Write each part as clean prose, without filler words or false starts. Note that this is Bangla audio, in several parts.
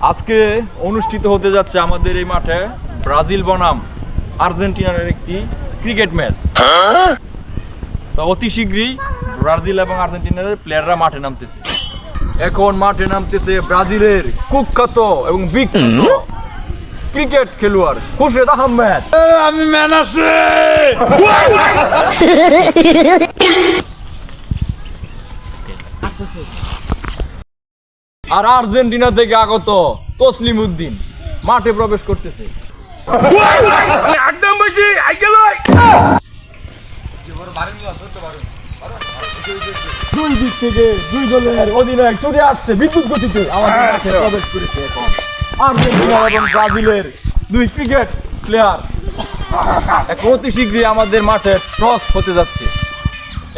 আজকে অনুষ্ঠিত হতে যাচ্ছে আমাদের এই মাঠে ব্রাজিল বনাম আর্জেন্টিনার একটি ক্রিকেট ম্যাচ। তো অতি শীঘ্রই ব্রাজিল এবং আর্জেন্টিনার প্লেয়াররা মাঠে নামতেছে। এখন মাঠে নামতেছে ব্রাজিলের কুখ্যাত এবং বিখ্যাত ক্রিকেট খেলোয়াড় খুরশেদ আহমেদ। আমি ম্যান আছি। আর আর্জেন্টিনা থেকে আগত তসলিম উদ্দিন মাঠে প্রবেশ করতেছে। একদম বেশি আইগেল দুই দিক থেকে দুই দলের অধিনায়ক ছুটে আসছে বিদ্যুৎ গতিতে আমাদের মাঠে প্রবেশ করেছে। এখন আর্জেন্টিনা এবং ব্রাজিলের দুই ক্রিকেট প্লেয়ার এখন অতি শীঘ্রই আমাদের মাঠে টস হতে যাচ্ছে।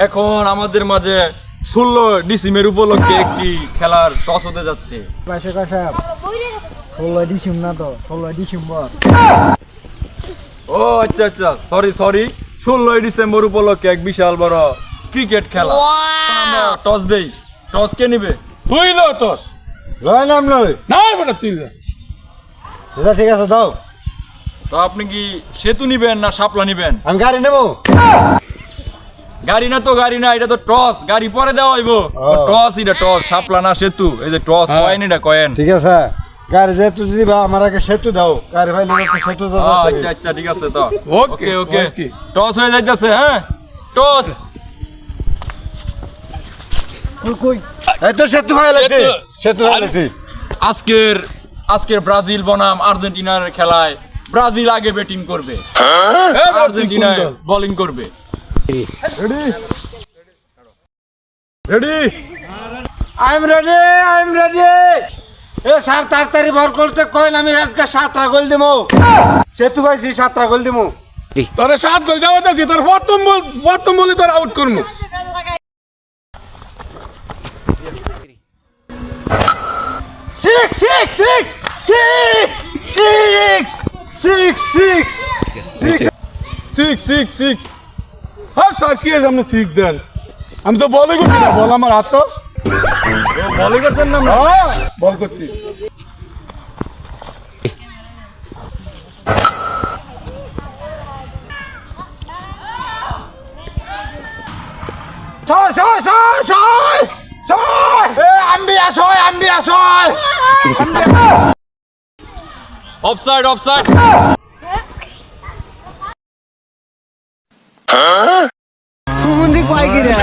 এখন আমাদের মাঝে 16 ডিসেম্বর উপলক্ষে একটি খেলার টস হতে যাচ্ছে। 16 ডিসেম্বর না তো 16 ডিসেম্বর। ও আচ্ছা আচ্ছা, সরি 16 ডিসেম্বর উপলক্ষে এক বিশাল বড় ক্রিকেট খেলা। আমরা টস দেই। টস কে নিবে? তুই লো টস। লয়লাম নয় না বেটা তুই লো। এটা ঠিক আছে দাও। তো আপনি কি সেতু নিবেন না শাপলা নিবেন? আমি গাড়ি নেবো। গাড়ি না তো গাড়ি না, এটা তো টস। গাড়ি পরে দেওয়া হইব। টস, এটা টস, শাপলা না সেতু। এই যে টস কয়েন, এটা কয়েন। ঠিক আছে গাড়ি যেহেতু দিবা আমার আগে সেতু দাও। গাড়ি ভাই লোক সেতু দাও। আচ্ছা আচ্ছা ঠিক আছে। তো ওকে ওকে ওকে। টস হয়ে যাইতেছে। হ্যাঁ টস। কই এই তো সেতু হয়ে গেছে। সেতু হয়ে গেছে। আজকের ব্রাজিল বনাম আর্জেন্টিনার খেলায় ব্রাজিল আগে ব্যাটিং করবে, আর্জেন্টিনা বোলিং করবে। Ready? I am ready. A sir তাড়াতাড়ি ভর করতে কইন, আমি আজকে 7টা গোল দেবো। সেতু ভাইছি 7টা গোল দেবো। তোরে 7 গোল যাওয়াতেছি, তোর প্রথম বলে তোর আউট করমু। সিক্স। হ্যাঁ স্যার কি আছে আপনি 6 দেন? আমি তো বলই করছি না, বল আমার হাত তো। বলিং করছেন না? হ্যাঁ বল করছি। ছয়। এ আম্বিয়া ছয়। অফসাইড। কোন দিক পাই কি রে?